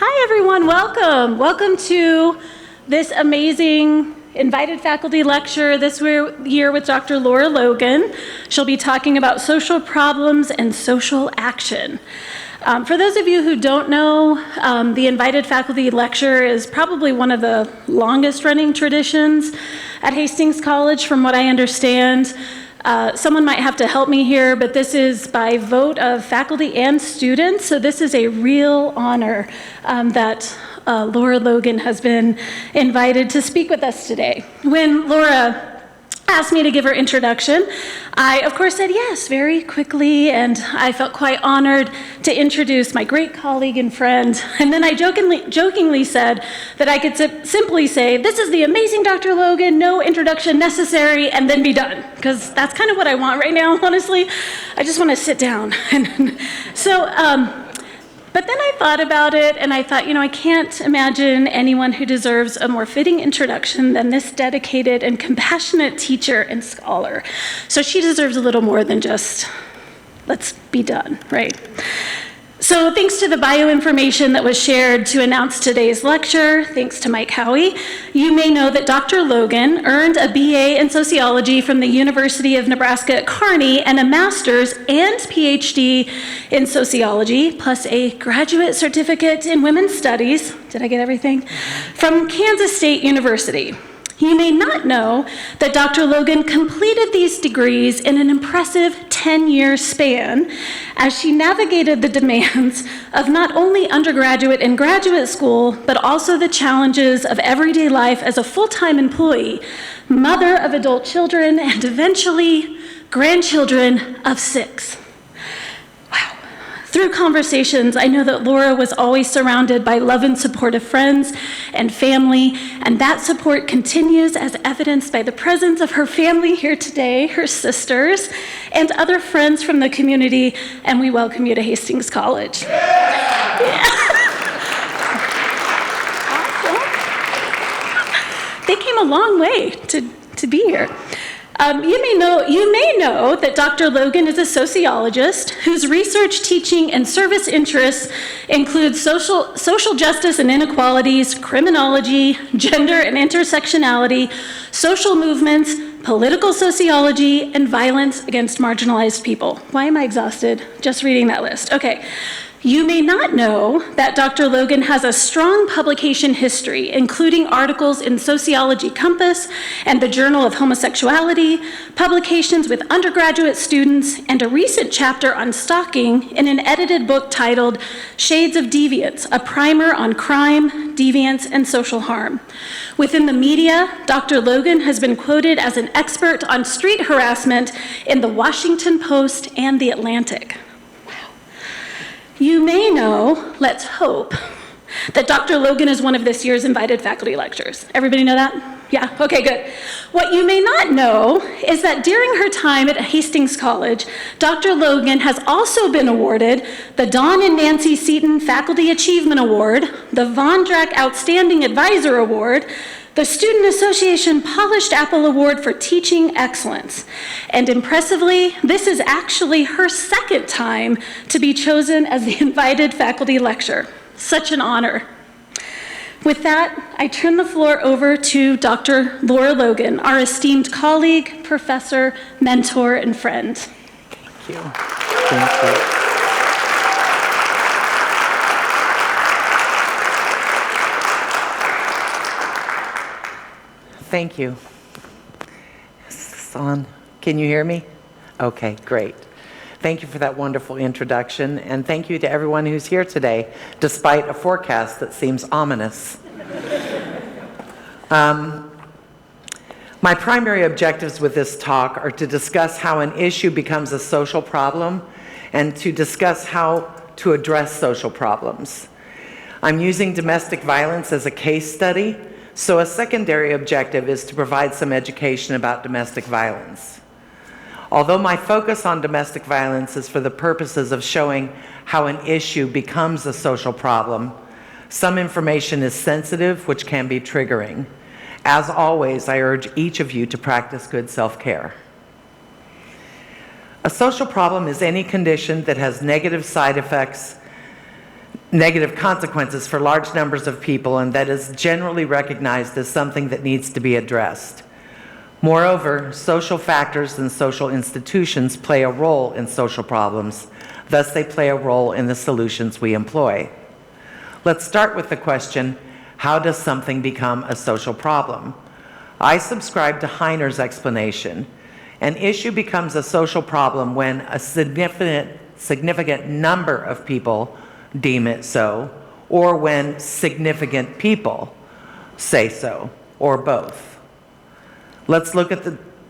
Hi everyone, welcome. Welcome to this amazing invited faculty lecture this year with Dr. Laura Logan. She'll be talking about social problems and social action. For those of you who don't know, the invited faculty lecture is probably one of the longest running traditions at Hastings College from what I understand. Someone might have to help me here, but this is by vote of faculty and students, so this is a real honor that Laura Logan has been invited to speak with us today. When Laura asked me to give her introduction, I of course said yes very quickly, and I felt quite honored to introduce my great colleague and friend. And then I jokingly said that I could simply say, "This is the amazing Dr. Logan, no introduction necessary," and then be done, because that's kind of what I want right now, honestly. I just want to sit down. But then I thought about it, and I thought, I can't imagine anyone who deserves a more fitting introduction than this dedicated and compassionate teacher and scholar. So she deserves a little more than just, let's be done, right? So thanks to the bioinformation that was shared to announce today's lecture, thanks to Mike Howey, you may know that Dr. Logan earned a BA in sociology from the University of Nebraska at Kearney and a master's and PhD in sociology, plus a graduate certificate in women's studies, did I get everything? From Kansas State University. You may not know that Dr. Logan completed these degrees in an impressive 10-year span as she navigated the demands of not only undergraduate and graduate school, but also the challenges of everyday life as a full-time employee, mother of adult children, and eventually grandchildren of 6. Wow. Through conversations, I know that Laura was always surrounded by love and supportive friends and family, and that support continues as evidenced by the presence of her family here today, her sisters, and other friends from the community, and we welcome you to Hastings College. Yeah. Awesome. They came a long way to be here. You may know that Dr. Logan is a sociologist whose research, teaching, and service interests include social justice and inequalities, criminology, gender and intersectionality, social movements, political sociology, and violence against marginalized people. Why am I exhausted just reading that list? Okay. You may not know that Dr. Logan has a strong publication history, including articles in Sociology Compass and the Journal of Homosexuality, publications with undergraduate students, and a recent chapter on stalking in an edited book titled Shades of Deviance, a primer on crime, deviance, and social harm. Within the media, Dr. Logan has been quoted as an expert on street harassment in the Washington Post and the Atlantic. You may know, let's hope, that Dr. Logan is one of this year's invited faculty lecturers. Everybody know that? Yeah, okay, good. What you may not know is that during her time at Hastings College, Dr. Logan has also been awarded the Dawn and Nancy Seaton Faculty Achievement Award, the Von Drack Outstanding Advisor Award, the Student Association Polished Apple Award for Teaching Excellence. And impressively, this is actually her second time to be chosen as the invited faculty lecturer. Such an honor. With that, I turn the floor over to Dr. Laura Logan, our esteemed colleague, professor, mentor, and friend. Thank you. Thank you. Thank you. Is this on? Can you hear me? Okay, great. Thank you for that wonderful introduction, and thank you to everyone who's here today, despite a forecast that seems ominous. My primary objectives with this talk are to discuss how an issue becomes a social problem and to discuss how to address social problems. I'm using domestic violence as a case study, so a secondary objective is to provide some education about domestic violence. Although my focus on domestic violence is for the purposes of showing how an issue becomes a social problem, some information is sensitive, which can be triggering. As always, I urge each of you to practice good self-care. A social problem is any condition that has negative side effects negative consequences for large numbers of people, and that is generally recognized as something that needs to be addressed. Moreover, social factors and social institutions play a role in social problems. Thus, they play a role in the solutions we employ. Let's start with the question, how does something become a social problem? I subscribe to Heiner's explanation. An issue becomes a social problem when a significant number of people deem it so, or when significant people say so, or both. Let's look at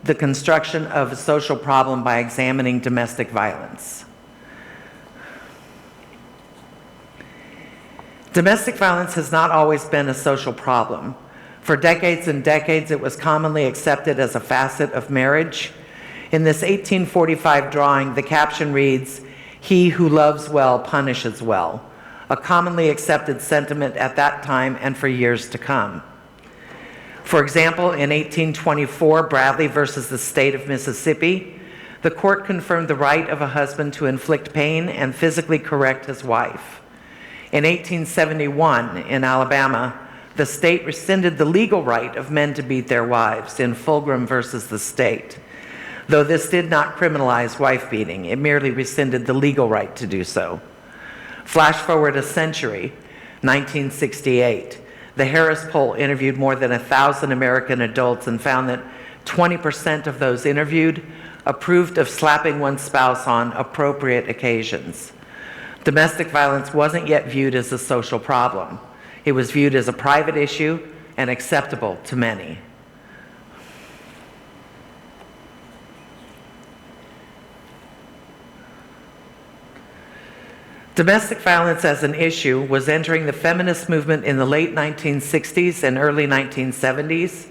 the construction of a social problem by examining domestic violence. Domestic violence has not always been a social problem. For decades and decades, it was commonly accepted as a facet of marriage. In this 1845 drawing, the caption reads, "He who loves well punishes well," a commonly accepted sentiment at that time and for years to come. For example, in 1824, Bradley versus the state of Mississippi, the court confirmed the right of a husband to inflict pain and physically correct his wife. In 1871, in Alabama, the state rescinded the legal right of men to beat their wives in Fulgram versus the state. Though this did not criminalize wife beating, it merely rescinded the legal right to do so. Flash forward a century, 1968. The Harris poll interviewed more than 1,000 American adults and found that 20% of those interviewed approved of slapping one's spouse on appropriate occasions. Domestic violence wasn't yet viewed as a social problem. It was viewed as a private issue and acceptable to many. Domestic violence as an issue was entering the feminist movement in the late 1960s and early 1970s.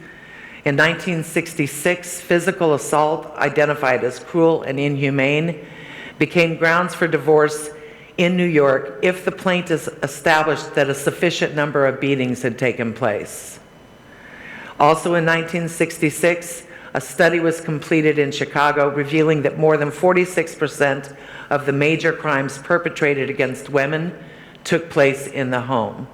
In 1966, physical assault, identified as cruel and inhumane, became grounds for divorce in New York if the plaintiff established that a sufficient number of beatings had taken place. Also in 1966, a study was completed in Chicago revealing that more than 46% of the major crimes perpetrated against women took place in the home.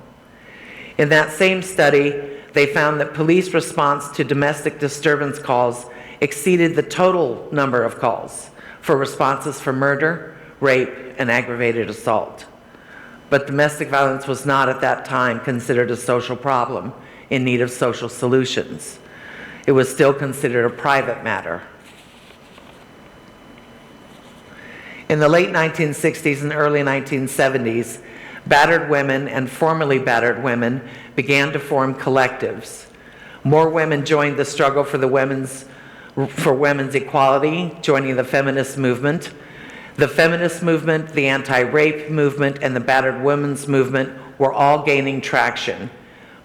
In that same study, they found that police response to domestic disturbance calls exceeded the total number of calls for responses for murder, rape, and aggravated assault. But domestic violence was not at that time considered a social problem in need of social solutions. It was still considered a private matter. In the late 1960s and early 1970s, battered women and formerly battered women began to form collectives. More women joined the struggle for women's equality, joining the feminist movement. The feminist movement, the anti-rape movement, and the battered women's movement were all gaining traction.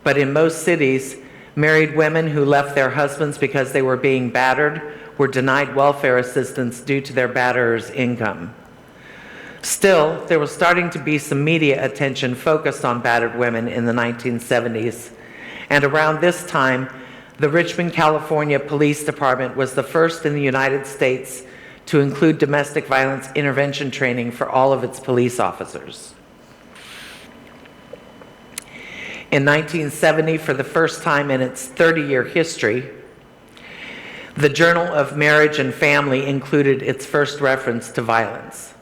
But in most cities, married women who left their husbands because they were being battered were denied welfare assistance due to their batterer's income. Still, there was starting to be some media attention focused on battered women in the 1970s. And around this time, the Richmond, California Police Department was the first in the United States to include domestic violence intervention training for all of its police officers. In 1970, for the first time in its 30-year history, the Journal of Marriage and Family included its first reference to violence.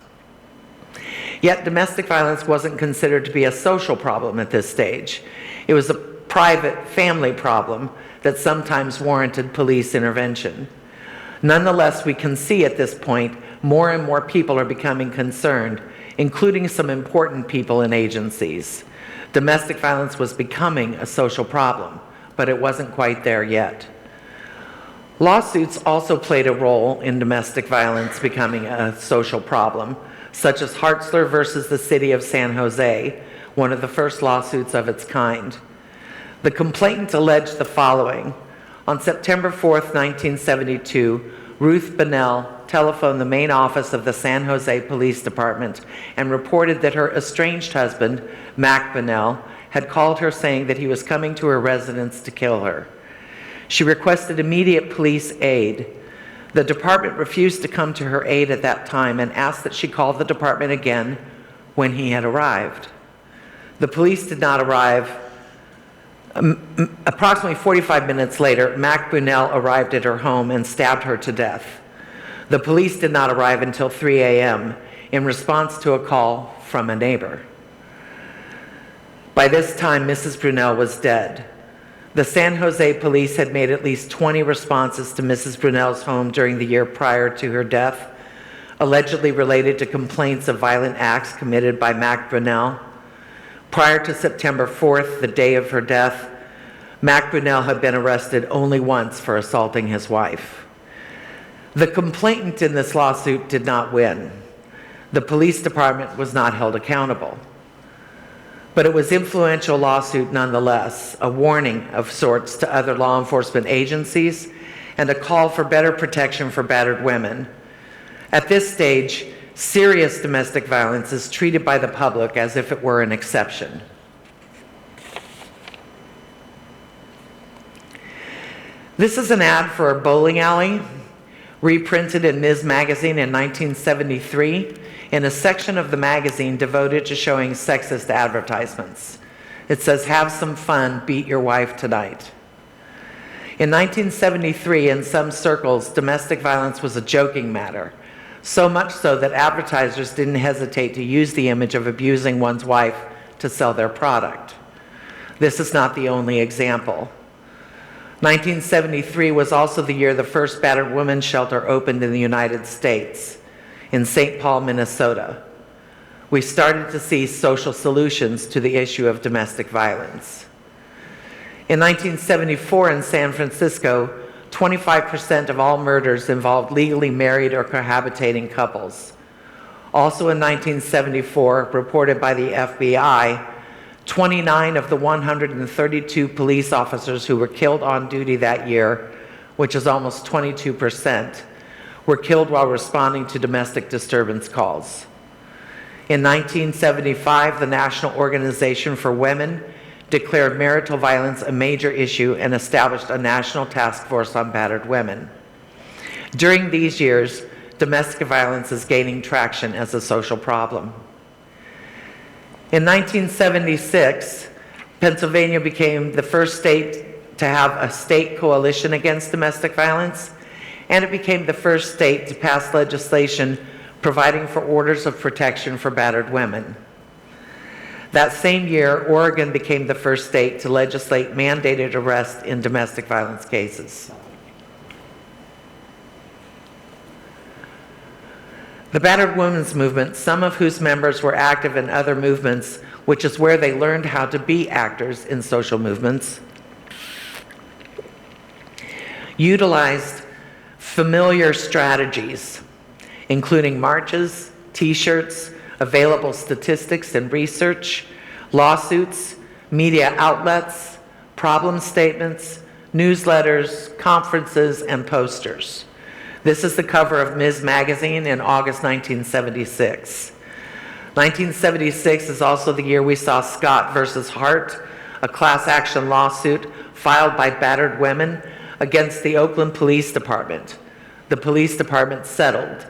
Yet domestic violence wasn't considered to be a social problem at this stage. It was a private family problem that sometimes warranted police intervention. Nonetheless, we can see at this point more and more people are becoming concerned, including some important people in agencies. Domestic violence was becoming a social problem, but it wasn't quite there yet. Lawsuits also played a role in domestic violence becoming a social problem, such as Hartzler versus the City of San Jose, one of the first lawsuits of its kind. The complainant alleged the following. On September 4th, 1972, Ruth Bunnell telephoned the main office of the San Jose Police Department and reported that her estranged husband, Mac Bunnell, had called her saying that he was coming to her residence to kill her. She requested immediate police aid. The department refused to come to her aid at that time and asked that she call the department again when he had arrived. The police did not arrive. Approximately 45 minutes later, Mac Brunel arrived at her home and stabbed her to death. The police did not arrive until 3 a.m. in response to a call from a neighbor. By this time, Mrs. Brunel was dead. The San Jose police had made at least 20 responses to Mrs. Brunel's home during the year prior to her death, allegedly related to complaints of violent acts committed by Mac Brunel. Prior to September 4th, the day of her death, Mac Brunel had been arrested only once for assaulting his wife. The complainant in this lawsuit did not win. The police department was not held accountable. But it was an influential lawsuit nonetheless, a warning of sorts to other law enforcement agencies and a call for better protection for battered women. At this stage, serious domestic violence is treated by the public as if it were an exception. This is an ad for a bowling alley, reprinted in Ms. Magazine in 1973, in a section of the magazine devoted to showing sexist advertisements. It says, "Have some fun, beat your wife tonight." In 1973, in some circles, domestic violence was a joking matter, so much so that advertisers didn't hesitate to use the image of abusing one's wife to sell their product. This is not the only example. 1973 was also the year the first battered women's shelter opened in the United States, in St. Paul, Minnesota. We started to see social solutions to the issue of domestic violence. In 1974 in San Francisco, 25% of all murders involved legally married or cohabitating couples. Also in 1974, reported by the FBI, 29 of the 132 police officers who were killed on duty that year, which is almost 22%, were killed while responding to domestic disturbance calls. In 1975, the National Organization for Women declared marital violence a major issue and established a national task force on battered women. During these years, domestic violence is gaining traction as a social problem. In 1976, Pennsylvania became the first state to have a state coalition against domestic violence, and it became the first state to pass legislation providing for orders of protection for battered women. That same year, Oregon became the first state to legislate mandated arrest in domestic violence cases. The battered women's movement, some of whose members were active in other movements, which is where they learned how to be actors in social movements, utilized familiar strategies, including marches, t-shirts, available statistics and research, lawsuits, media outlets, problem statements, newsletters, conferences, and posters. This is the cover of Ms. Magazine in August 1976. 1976 is also the year we saw Scott versus Hart, a class action lawsuit filed by battered women against the Oakland Police Department. The police department settled,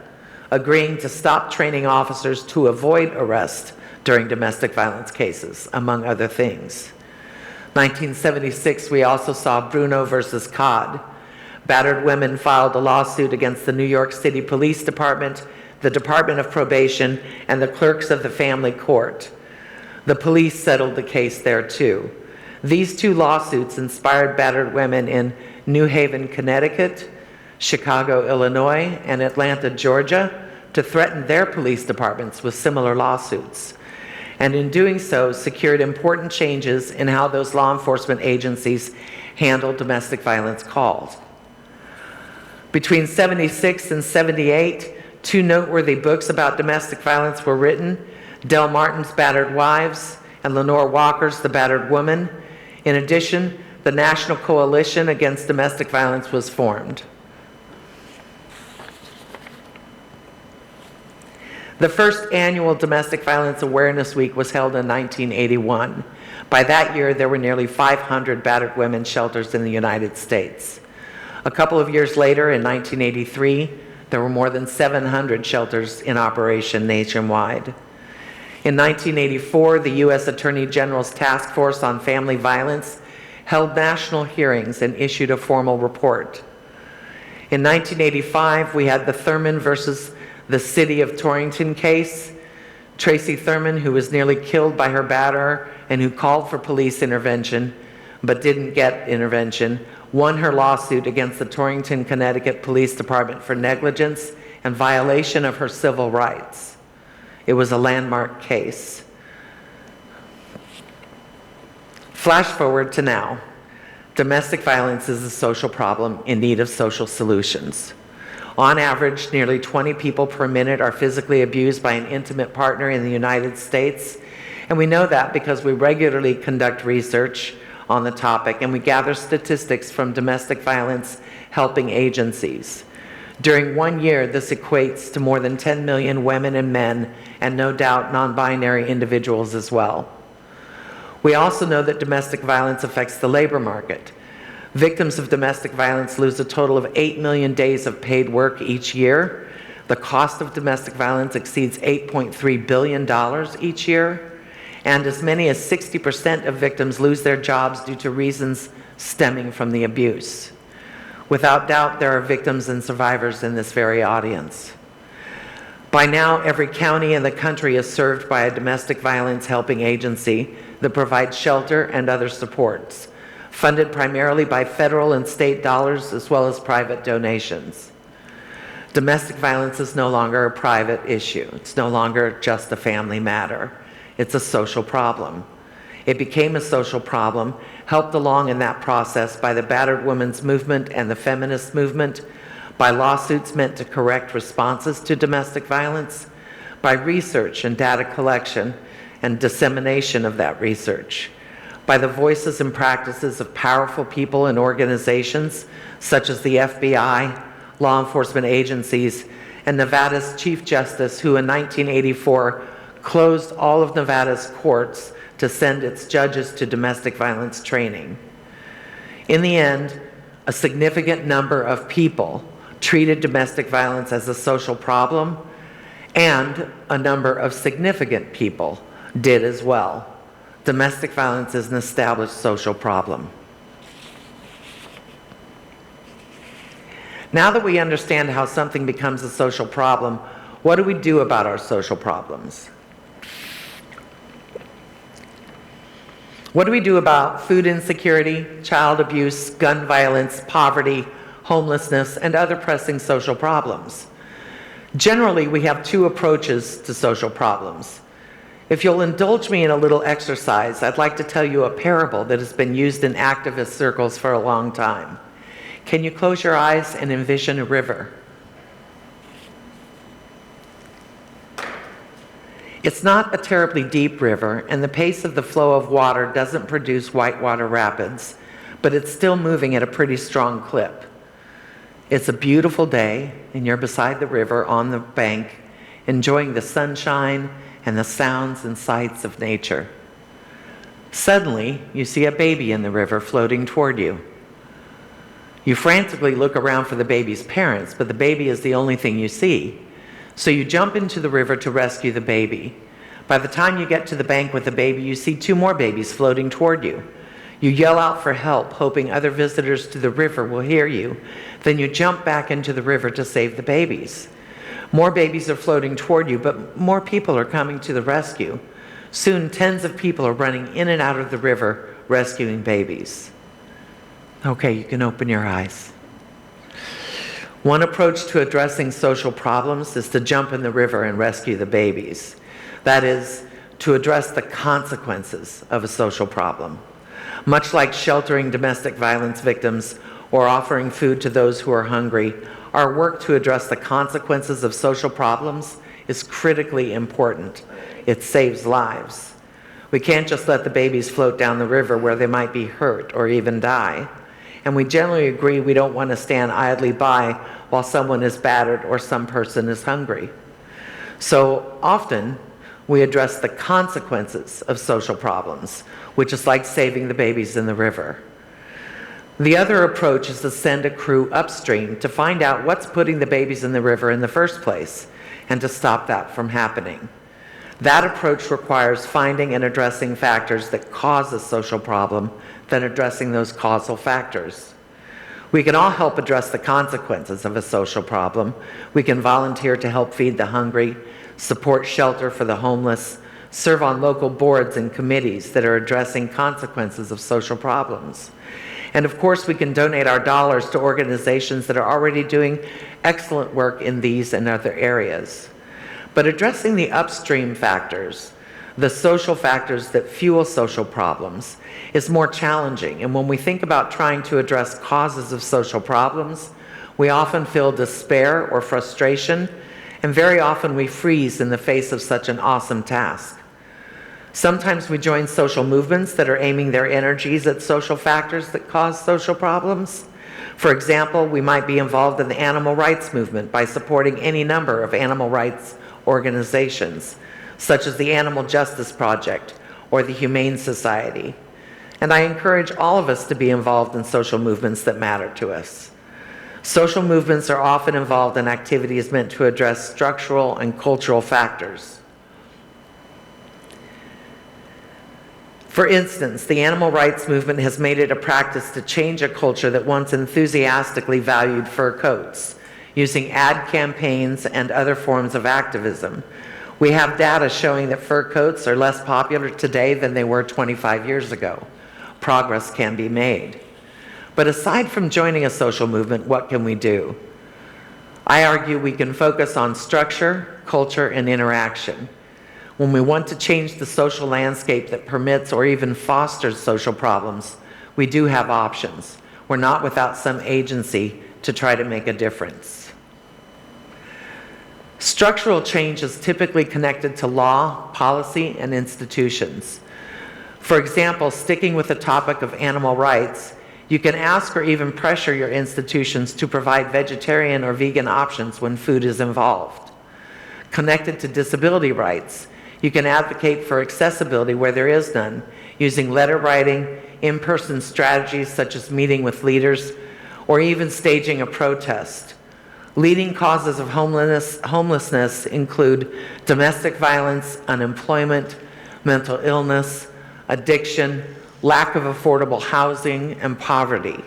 agreeing to stop training officers to avoid arrest during domestic violence cases, among other things. 1976, we also saw Bruno versus Codd. Battered women filed a lawsuit against the New York City Police Department, the Department of Probation, and the clerks of the family court. The police settled the case there too. These two lawsuits inspired battered women in New Haven, Connecticut, Chicago, Illinois, and Atlanta, Georgia, to threaten their police departments with similar lawsuits, and in doing so, secured important changes in how those law enforcement agencies handle domestic violence calls. Between 76 and 78, two noteworthy books about domestic violence were written, Del Martin's Battered Wives and Lenore Walker's The Battered Woman. In addition, the National Coalition Against Domestic Violence was formed. The first annual Domestic Violence Awareness Week was held in 1981. By that year, there were nearly 500 battered women's shelters in the United States. A couple of years later, in 1983, there were more than 700 shelters in operation nationwide. In 1984, the U.S. Attorney General's Task Force on Family Violence held national hearings and issued a formal report. In 1985, we had the Thurman versus the City of Torrington case. Tracy Thurman, who was nearly killed by her batterer and who called for police intervention but didn't get intervention, won her lawsuit against the Torrington, Connecticut Police Department for negligence and violation of her civil rights. It was a landmark case. Flash forward to now. Domestic violence is a social problem in need of social solutions. On average, nearly 20 people per minute are physically abused by an intimate partner in the United States, and we know that because we regularly conduct research on the topic and we gather statistics from domestic violence helping agencies. During 1 year, this equates to more than 10 million women and men, and no doubt non-binary individuals as well. We also know that domestic violence affects the labor market. Victims of domestic violence lose a total of 8 million days of paid work each year. The cost of domestic violence exceeds $8.3 billion each year, and as many as 60% of victims lose their jobs due to reasons stemming from the abuse. Without doubt, there are victims and survivors in this very audience. By now, every county in the country is served by a domestic violence helping agency that provides shelter and other supports, funded primarily by federal and state dollars as well as private donations. Domestic violence is no longer a private issue. It's no longer just a family matter. It's a social problem. It became a social problem, helped along in that process by the Battered Women's movement and the feminist movement, by lawsuits meant to correct responses to domestic violence, by research and data collection and dissemination of that research, by the voices and practices of powerful people and organizations such as the FBI, law enforcement agencies, and Nevada's Chief Justice, who in 1984 closed all of Nevada's courts to send its judges to domestic violence training. In the end, a significant number of people treated domestic violence as a social problem, and a number of significant people did as well. Domestic violence is an established social problem. Now that we understand how something becomes a social problem, what do we do about our social problems? What do we do about food insecurity, child abuse, gun violence, poverty, homelessness, and other pressing social problems? Generally, we have two approaches to social problems. If you'll indulge me in a little exercise, I'd like to tell you a parable that has been used in activist circles for a long time. Can you close your eyes and envision a river? It's not a terribly deep river, and the pace of the flow of water doesn't produce whitewater rapids, but it's still moving at a pretty strong clip. It's a beautiful day, and you're beside the river on the bank, enjoying the sunshine and the sounds and sights of nature. Suddenly, you see a baby in the river floating toward you. You frantically look around for the baby's parents, but the baby is the only thing you see. So you jump into the river to rescue the baby. By the time you get to the bank with the baby, you see two more babies floating toward you. You yell out for help, hoping other visitors to the river will hear you. Then you jump back into the river to save the babies. More babies are floating toward you, but more people are coming to the rescue. Soon, tens of people are running in and out of the river, rescuing babies. Okay, you can open your eyes. One approach to addressing social problems is to jump in the river and rescue the babies. That is, to address the consequences of a social problem. Much like sheltering domestic violence victims or offering food to those who are hungry, our work to address the consequences of social problems is critically important. It saves lives. We can't just let the babies float down the river where they might be hurt or even die. And we generally agree we don't want to stand idly by while someone is battered or some person is hungry. So often, we address the consequences of social problems, which is like saving the babies in the river. The other approach is to send a crew upstream to find out what's putting the babies in the river in the first place and to stop that from happening. That approach requires finding and addressing factors that cause a social problem than addressing those causal factors. We can all help address the consequences of a social problem. We can volunteer to help feed the hungry, support shelter for the homeless, serve on local boards and committees that are addressing consequences of social problems. And of course, we can donate our dollars to organizations that are already doing excellent work in these and other areas. But addressing the upstream factors, the social factors that fuel social problems, is more challenging. And when we think about trying to address causes of social problems, we often feel despair or frustration, and very often we freeze in the face of such an awesome task. Sometimes we join social movements that are aiming their energies at social factors that cause social problems. For example, we might be involved in the animal rights movement by supporting any number of animal rights organizations, such as the Animal Justice Project or the Humane Society. And I encourage all of us to be involved in social movements that matter to us. Social movements are often involved in activities meant to address structural and cultural factors. For instance, the animal rights movement has made it a practice to change a culture that once enthusiastically valued fur coats, using ad campaigns and other forms of activism. We have data showing that fur coats are less popular today than they were 25 years ago. Progress can be made. But aside from joining a social movement, what can we do? I argue we can focus on structure, culture, and interaction. When we want to change the social landscape that permits or even fosters social problems, we do have options. We're not without some agency to try to make a difference. Structural change is typically connected to law, policy, and institutions. For example, sticking with the topic of animal rights, you can ask or even pressure your institutions to provide vegetarian or vegan options when food is involved. Connected to disability rights, you can advocate for accessibility where there is none, using letter writing, in-person strategies such as meeting with leaders, or even staging a protest. Leading causes of homelessness include domestic violence, unemployment, mental illness, addiction, lack of affordable housing, and poverty.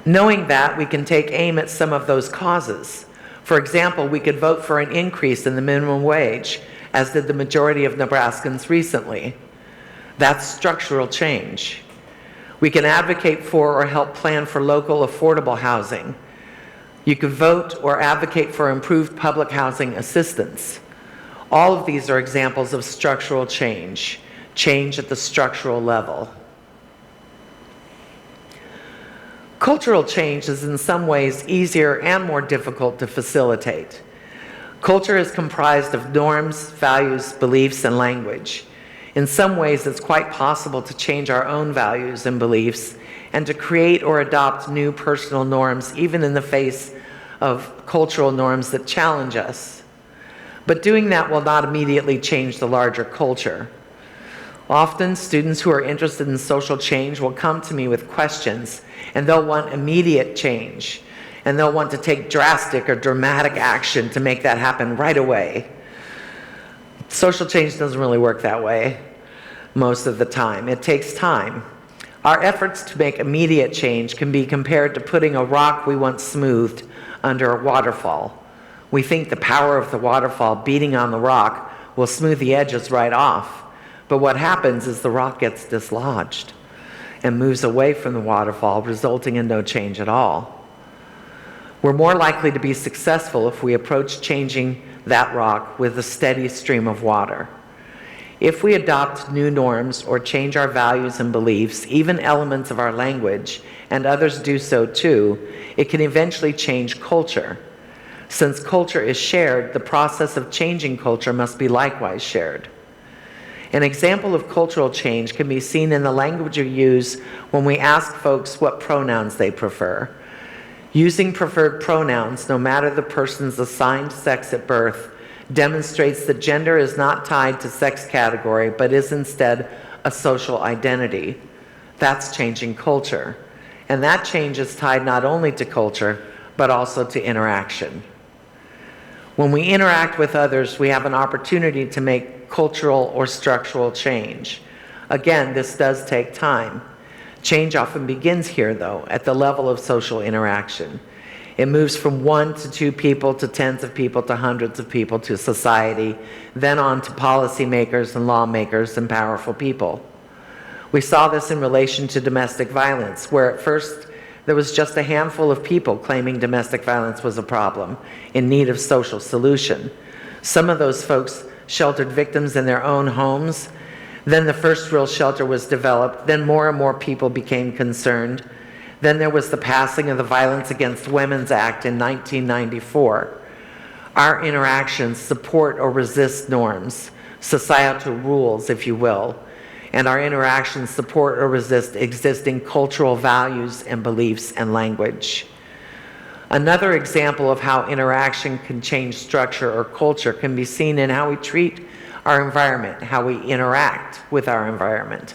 Knowing that, we can take aim at some of those causes. For example, we could vote for an increase in the minimum wage, as did the majority of Nebraskans recently. That's structural change. We can advocate for or help plan for local affordable housing. You could vote or advocate for improved public housing assistance. All of these are examples of structural change, change at the structural level. Cultural change is in some ways easier and more difficult to facilitate. Culture is comprised of norms, values, beliefs, and language. In some ways, it's quite possible to change our own values and beliefs and to create or adopt new personal norms, even in the face of cultural norms that challenge us. But doing that will not immediately change the larger culture. Often, students who are interested in social change will come to me with questions, and they'll want immediate change, and they'll want to take drastic or dramatic action to make that happen right away. Social change doesn't really work that way most of the time. It takes time. Our efforts to make immediate change can be compared to putting a rock we once smoothed under a waterfall. We think the power of the waterfall beating on the rock will smooth the edges right off. But what happens is the rock gets dislodged and moves away from the waterfall, resulting in no change at all. We're more likely to be successful if we approach changing that rock with a steady stream of water. If we adopt new norms or change our values and beliefs, even elements of our language, and others do so too, it can eventually change culture. Since culture is shared, the process of changing culture must be likewise shared. An example of cultural change can be seen in the language we use when we ask folks what pronouns they prefer. Using preferred pronouns, no matter the person's assigned sex at birth, demonstrates that gender is not tied to sex category, but is instead a social identity. That's changing culture. And that change is tied not only to culture, but also to interaction. When we interact with others, we have an opportunity to make cultural or structural change. Again, this does take time. Change often begins here, though, at the level of social interaction. It moves from 1 to 2 people to tens of people to hundreds of people to society, then on to policymakers and lawmakers and powerful people. We saw this in relation to domestic violence, where at first there was just a handful of people claiming domestic violence was a problem in need of social solution. Some of those folks sheltered victims in their own homes. Then the first real shelter was developed. Then more and more people became concerned. Then there was the passing of the Violence Against Women's Act in 1994. Our interactions support or resist norms, societal rules, if you will, and our interactions support or resist existing cultural values and beliefs and language. Another example of how interaction can change structure or culture can be seen in how we treat our environment, how we interact with our environment.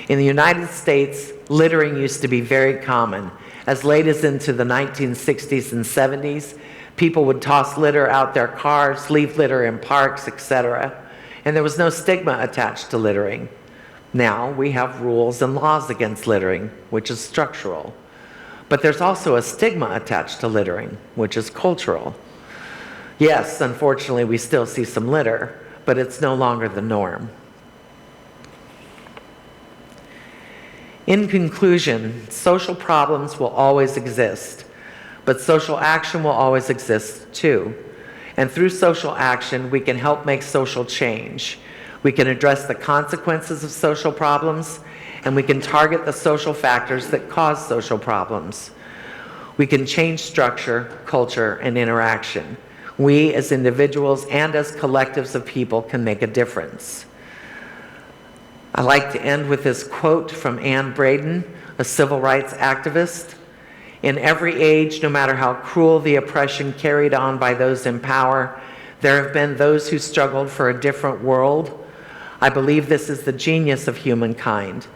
In the United States, littering used to be very common. As late as into the 1960s and 70s, people would toss litter out their cars, leave litter in parks, etc. And there was no stigma attached to littering. Now we have rules and laws against littering, which is structural. But there's also a stigma attached to littering, which is cultural. Yes, unfortunately, we still see some litter, but it's no longer the norm. In conclusion, social problems will always exist, but social action will always exist too. And through social action, we can help make social change. We can address the consequences of social problems, and we can target the social factors that cause social problems. We can change structure, culture, and interaction. We as individuals and as collectives of people can make a difference. I like to end with this quote from Anne Braden, a civil rights activist. In every age, no matter how cruel the oppression carried on by those in power, there have been those who struggled for a different world. I believe this is the genius of humankind,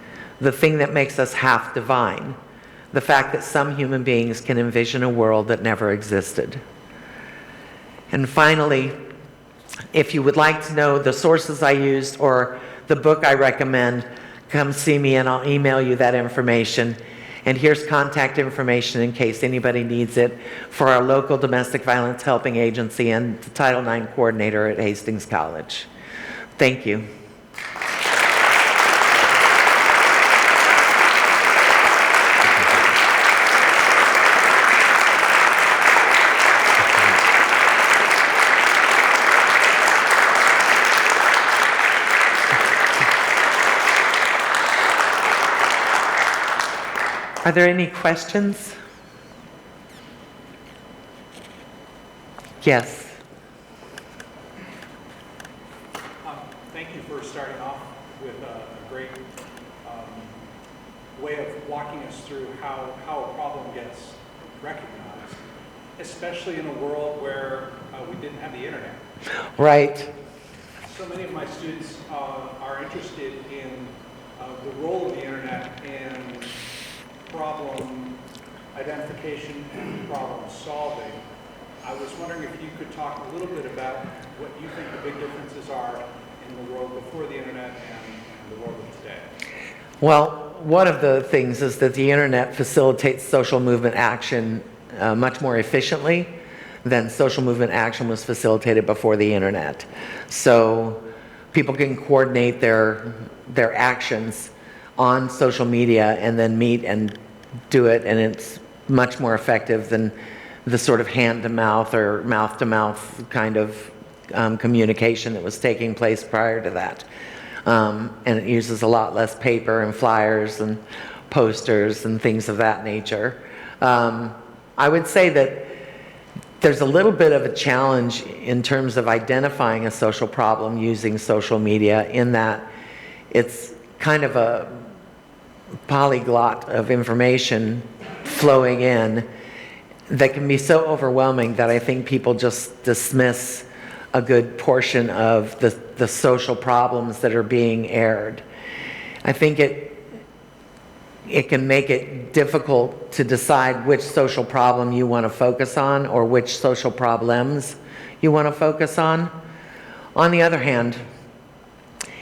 the thing that makes us half divine, the fact that some human beings can envision a world that never existed. And finally, if you would like to know the sources I used or the book I recommend, come see me and I'll email you that information. And here's contact information in case anybody needs it for our local domestic violence helping agency and the Title IX coordinator at Hastings College. Thank you. Are there any questions? Yes. Thank you for starting off with a great way of walking us through how a problem gets recognized, especially in a world where we didn't have the internet. Right. So many of my students are interested in the role of the internet in problem identification and problem solving. I was wondering if you could talk a little bit about what you think the big differences are in the world before the internet and the world of today. Well, one of the things is that the internet facilitates social movement action much more efficiently than social movement action was facilitated before the internet. So people can coordinate their actions on social media and then meet and do it, and it's much more effective than the sort of hand-to-mouth or mouth-to-mouth kind of communication that was taking place prior to that. And it uses a lot less paper and flyers and posters and things of that nature. I would say that there's a little bit of a challenge in terms of identifying a social problem using social media, in that it's kind of a polyglot of information flowing in that can be so overwhelming that I think people just dismiss a good portion of the social problems that are being aired. I think it can make it difficult to decide which social problem you want to focus on or which social problems you want to focus on. On the other hand,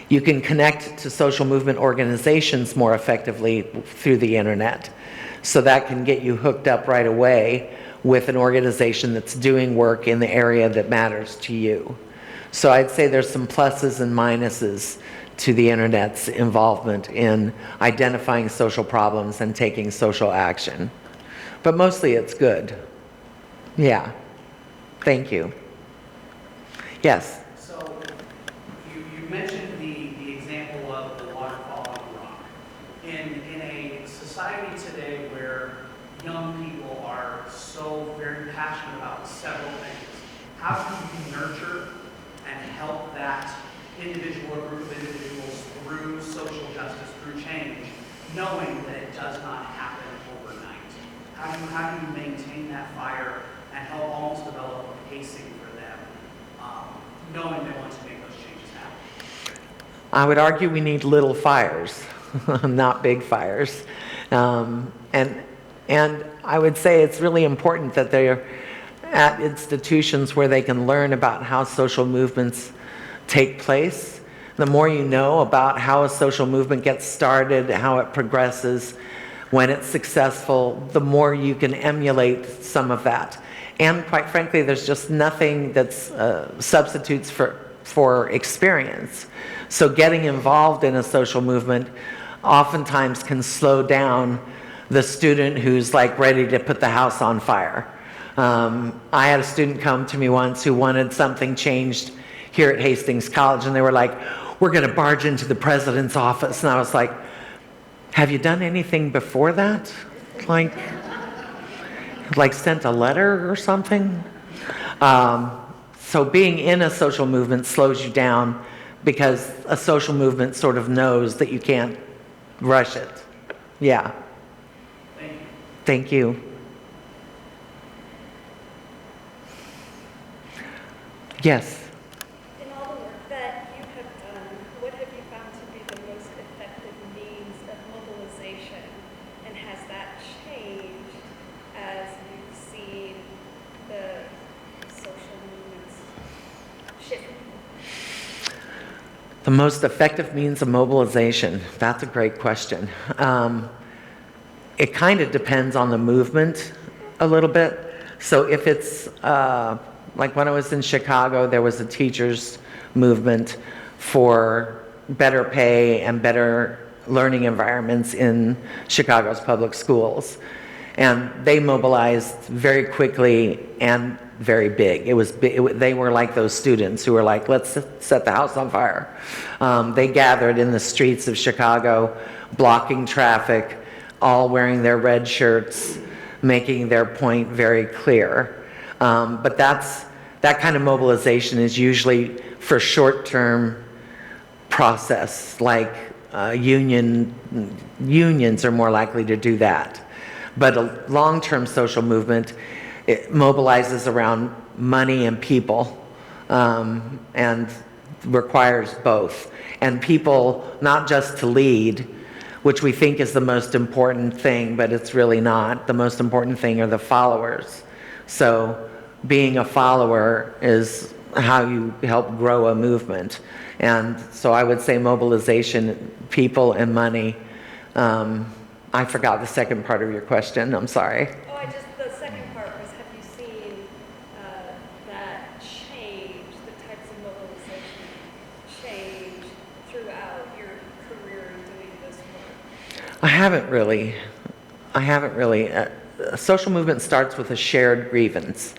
you can connect to social movement organizations more effectively through the internet. So that can get you hooked up right away with an organization that's doing work in the area that matters to you. So I'd say there's some pluses and minuses to the internet's involvement in identifying social problems and taking social action. But mostly it's good. Yeah. Thank you. Yes? So you mentioned the example of the waterfall on the rock. In a society today where young people are so very passionate about several things, how can you nurture and help that individual or group of individuals through social justice, through change, knowing that it does not happen overnight? How do you maintain that fire and help almost develop a pacing for them, knowing they want to make those changes happen? I would argue we need little fires, not big fires. And I would say it's really important that they're at institutions where they can learn about how social movements take place. The more you know about how a social movement gets started, how it progresses, when it's successful, the more you can emulate some of that. And quite frankly, there's just nothing that's substitutes for experience. So getting involved in a social movement oftentimes can slow down the student who's like ready to put the house on fire. I had a student come to me once who wanted something changed here at Hastings College, and they were like, we're going to barge into the president's office. And I was like, have you done anything before that? Like sent a letter or something? So being in a social movement slows you down because a social movement sort of knows that you can't rush it. Yeah. Thank you. Thank you. Yes. In all the work that you have done, what have you found to be the most effective means of mobilization? And has that changed as you've seen the social movements shift? The most effective means of mobilization. That's a great question. It kind of depends on the movement a little bit. So if it's like when I was in Chicago, there was a teachers movement for better pay and better learning environments in Chicago's public schools. And they mobilized very quickly and very big. They were like those students who were like, let's set the house on fire. They gathered in the streets of Chicago, blocking traffic, all wearing their red shirts, making their point very clear. But that kind of mobilization is usually for short-term process, like unions are more likely to do that. But a long-term social movement, it mobilizes around money and people, and requires both. And people, not just to lead, which we think is the most important thing, but it's really not. The most important thing are the followers. So being a follower is how you help grow a movement. And so I would say mobilization, people and money. I forgot the second part of your question. I'm sorry. The second part was, have you seen that change, the types of mobilization change throughout your career in doing this work? I haven't really. A social movement starts with a shared grievance.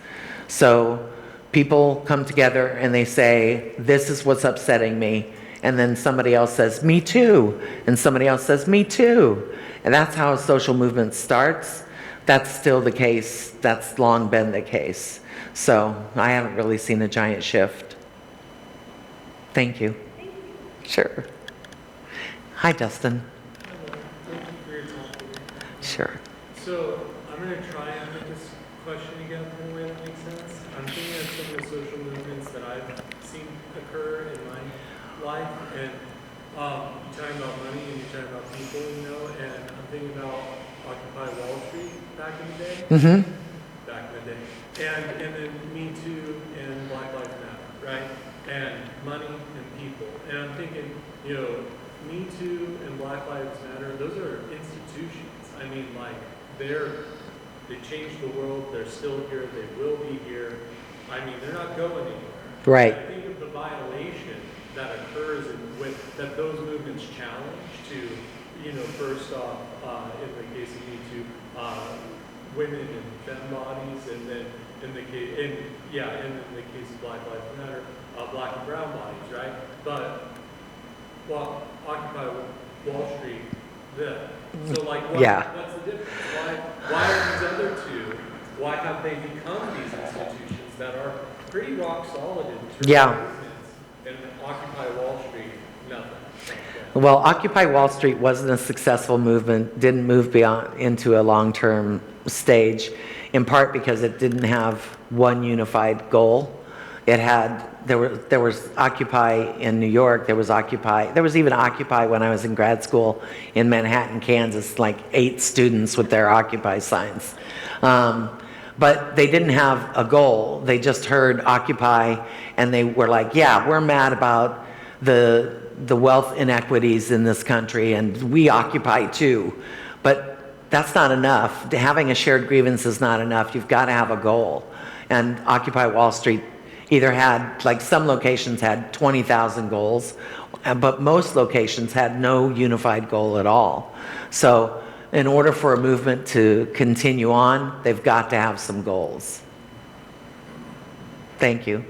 So people come together and they say, this is what's upsetting me. And then somebody else says, me too. And somebody else says, me too. And that's how a social movement starts. That's still the case. That's long been the case. So I haven't really seen a giant shift. Thank you. Thank you. Sure. Hi, Dustin. Hello. Thank you for your talk. Sure. So I'm going to try and put this question together in a way that makes sense. I'm thinking of some of the social movements that I've seen occur in my life, and you're talking about money and you're talking about people, you know, and I'm thinking about Occupy Wall Street back in the day. Mm-hmm. Back in the day. And then Me Too and Black Lives Matter, right? And money and people. And I'm thinking, you know, Me Too and Black Lives Matter, those are institutions. I mean, like, they changed the world, they're still here, they will be here. I mean, they're not going anywhere. Right. I think of the violation that occurs that those movements challenge to, you know, first off, in the case of Me Too, women and femme bodies, and then in the case of Black Lives Matter, black and brown bodies, right? But well, Occupy Wall Street, so like, what's the difference? Why are these other two? Why have they become these institutions that are pretty rock solid in terms of movements, and Occupy Wall Street, nothing? Well, Occupy Wall Street wasn't a successful movement, didn't move beyond into a long-term stage, in part because it didn't have one unified goal. It had, there was Occupy in New York, there was even Occupy when I was in grad school in Manhattan, Kansas, like 8 students with their Occupy signs. But they didn't have a goal. They just heard Occupy and they were like, yeah, we're mad about the wealth inequities in this country and we occupy too. But that's not enough. Having a shared grievance is not enough. You've got to have a goal. And Occupy Wall Street either had, like some locations had 20,000 goals, but most locations had no unified goal at all. So in order for a movement to continue on, they've got to have some goals. Thank you.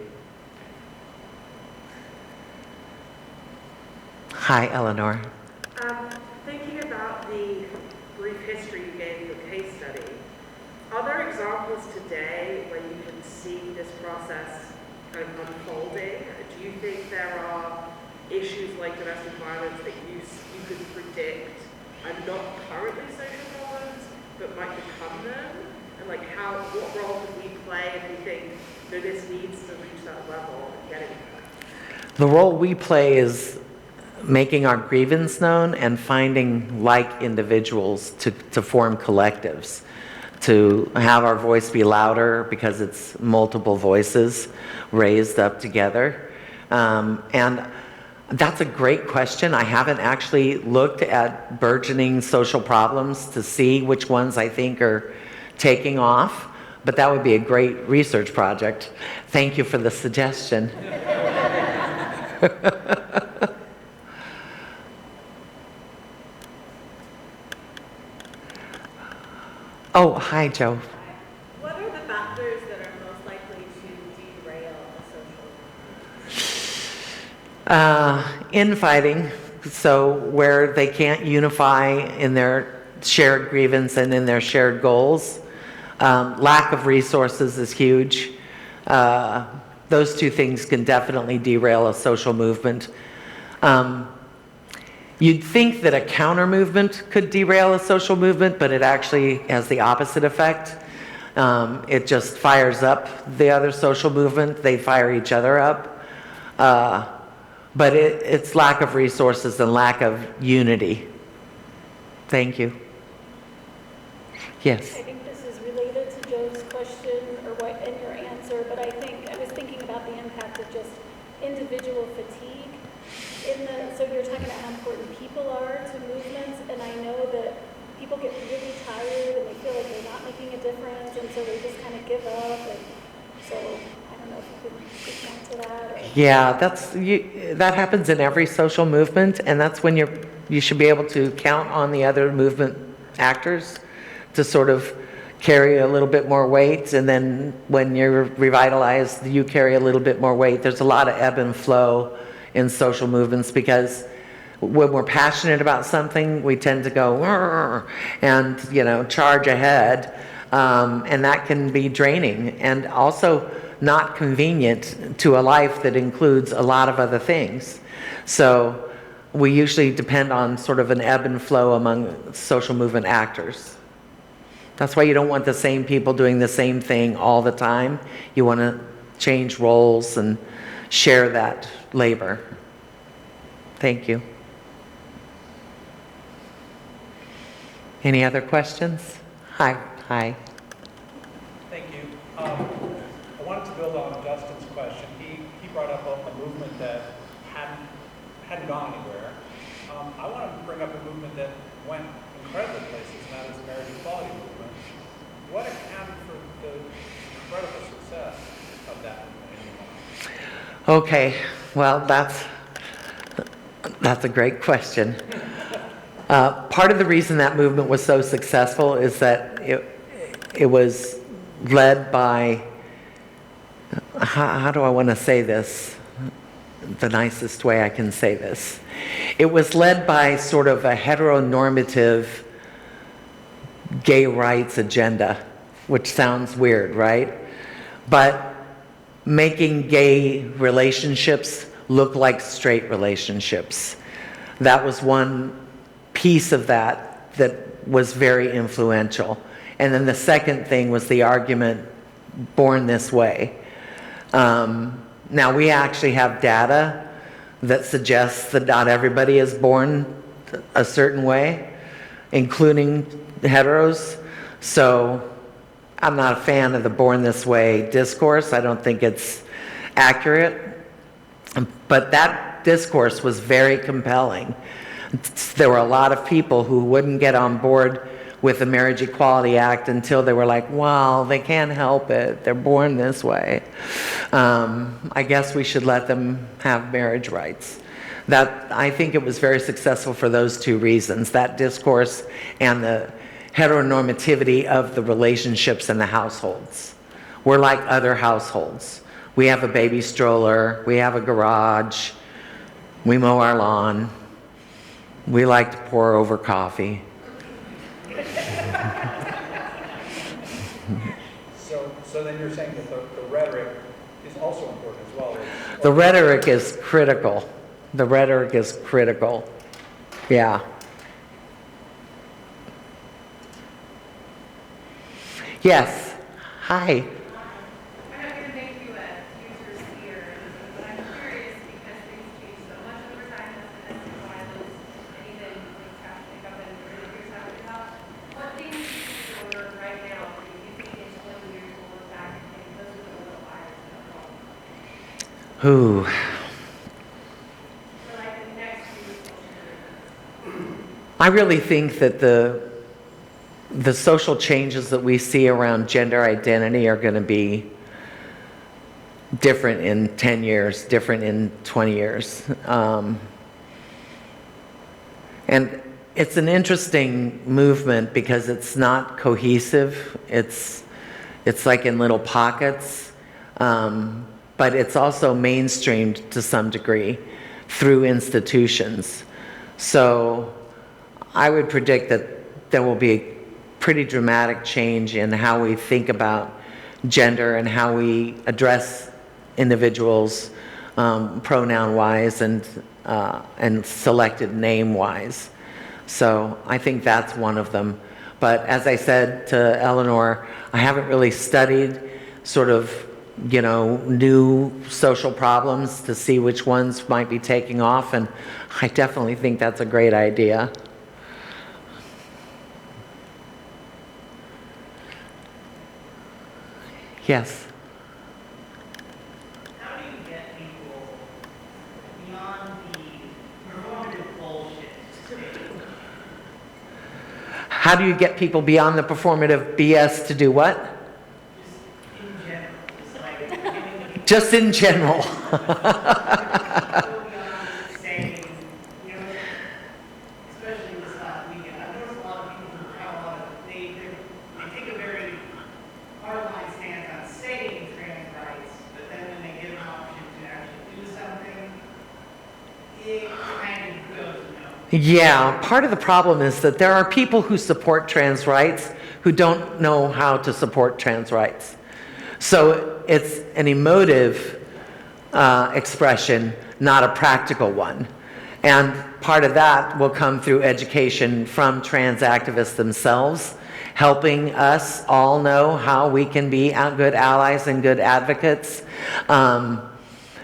Hi, Eleanor. Thinking about the brief history you gave in your case study, are there examples today where you can see this process kind of unfolding? Do you think there are issues like domestic violence that you could predict are not currently social problems, but might become them? And like what role could we play if we think that this needs to reach that level and getting there? The role we play is making our grievance known and finding like individuals to form collectives, to have our voice be louder because it's multiple voices raised up together. And that's a great question. I haven't actually looked at burgeoning social problems to see which ones I think are taking off, but that would be a great research project. Thank you for the suggestion. Oh, hi, Joe. What are the factors that are most likely to derail a social movement? Infighting, so where they can't unify in their shared grievance and in their shared goals. Lack of resources is huge. Those two things can definitely derail a social movement. You'd think that a counter movement could derail a social movement, but it actually has the opposite effect. It just fires up the other social movement. They fire each other up. But it's lack of resources and lack of unity. Thank you. Yes. I think this is related to Joe's question in your answer, but I was thinking about the impact of just individual fatigue. So you're talking about how important people are to movements, and I know that people get really tired and they feel like they're not making a difference, and so they just kind of give up. And so I don't know if you could speak to that. Yeah, that happens in every social movement, and that's when you should be able to count on the other movement actors to sort of carry a little bit more weight, and then when you're revitalized, you carry a little bit more weight. There's a lot of ebb and flow in social movements because when we're passionate about something, we tend to go and charge ahead, and that can be draining and also not convenient to a life that includes a lot of other things. So we usually depend on sort of an ebb and flow among social movement actors. That's why you don't want the same people doing the same thing all the time. You want to change roles and share that labor. Thank you. Any other questions? Hi. Thank you. I wanted to build on Justin's question. He brought up a movement that hadn't gone anywhere. I want to bring up a movement that went incredible places, and that is the marriage equality movement. What accounted for the incredible success of that movement? Okay, well, that's a great question. Part of the reason that movement was so successful is that it was led by, how do I want to say this? The nicest way I can say this. It was led by sort of a heteronormative gay rights agenda, which sounds weird, right? But making gay relationships look like straight relationships. That was one piece of that was very influential. And then the second thing was the argument, born this way. Now we actually have data that suggests that not everybody is born a certain way, including heteros. So I'm not a fan of the born this way discourse. I don't think it's accurate. But that discourse was very compelling. There were a lot of people who wouldn't get on board with the Marriage Equality Act until they were like, well, they can't help it. They're born this way. I guess we should let them have marriage rights. I think it was very successful for those two reasons, that discourse and the heteronormativity of the relationships in the households. We're like other households. We have a baby stroller, we have a garage, we mow our lawn, we like to pour over coffee. So then you're saying that the rhetoric is also important as well. The rhetoric is critical. The rhetoric is critical. Yeah. Yes. Hi. I'm not going to make you a user's ear, but I'm curious because things change so much over time with domestic violence and even things have to pick up and here's how it helps. What things do you order right now that you think in 20 years will look back and think those are the little fires in the world? Ooh. For like the next few years. I really think that the social changes that we see around gender identity are going to be different in 10 years, different in 20 years. And it's an interesting movement because it's not cohesive. It's like in little pockets, but it's also mainstreamed to some degree through institutions. So I would predict that there will be a pretty dramatic change in how we think about gender and how we address individuals pronoun-wise and selected name-wise. So I think that's one of them. But as I said to Eleanor, I haven't really studied sort of, new social problems to see which ones might be taking off, and I definitely think that's a great idea. Yes. How do you get people beyond the performative bullshit stage? How do you get people beyond the performative BS to do what? Just in general. It's like Just in general. go beyond saying, especially this last weekend, I've noticed a lot of people who have a lot of, they take a very hardline stance on saying trans rights, but then when they get an option to actually do something, it kind of goes no. Yeah, part of the problem is that there are people who support trans rights who don't know how to support trans rights. So it's an emotive expression, not a practical one. And part of that will come through education from trans activists themselves, helping us all know how we can be good allies and good advocates.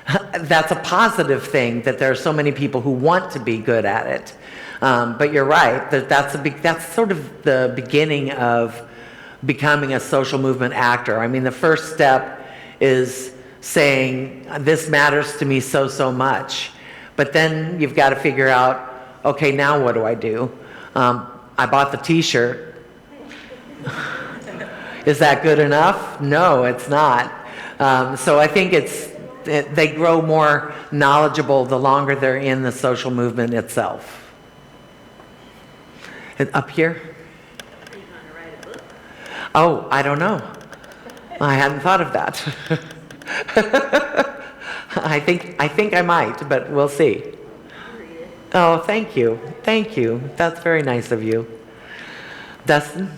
that's a positive thing that there are so many people who want to be good at it. But you're right, that's sort of the beginning of becoming a social movement actor. I mean, the first step is saying, this matters to me so much. But then you've got to figure out, okay, now what do I do? I bought the t-shirt. Is that good enough? No, it's not. So I think they grow more knowledgeable the longer they're in the social movement itself. And up here? Are you going to write a book? Oh, I don't know. I hadn't thought of that. I think I might, but we'll see. I'll read it. Oh, thank you. Thank you. That's very nice of you. Dustin?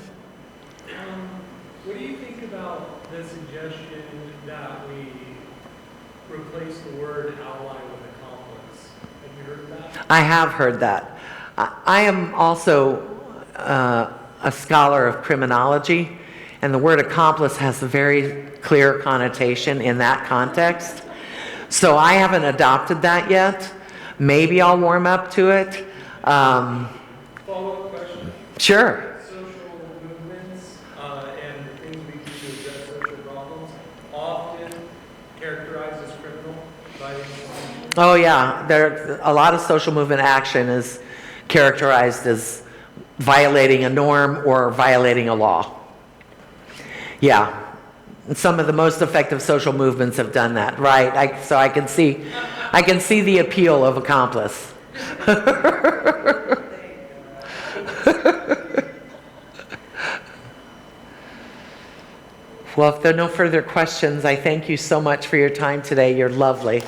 What do you think about the suggestion that we replace the word ally with accomplice? Have you heard of that? I have heard that. I am also a scholar of criminology, and the word accomplice has a very clear connotation in that context. So I haven't adopted that yet. Maybe I'll warm up to it. Follow-up question. Sure. Social movements and the things we do to address social problems often characterized as criminal by Oh yeah, a lot of social movement action is characterized as violating a norm or violating a law. Yeah, some of the most effective social movements have done that, right? So I can see the appeal of accomplice. Well, if there are no further questions, I thank you so much for your time today. You're lovely.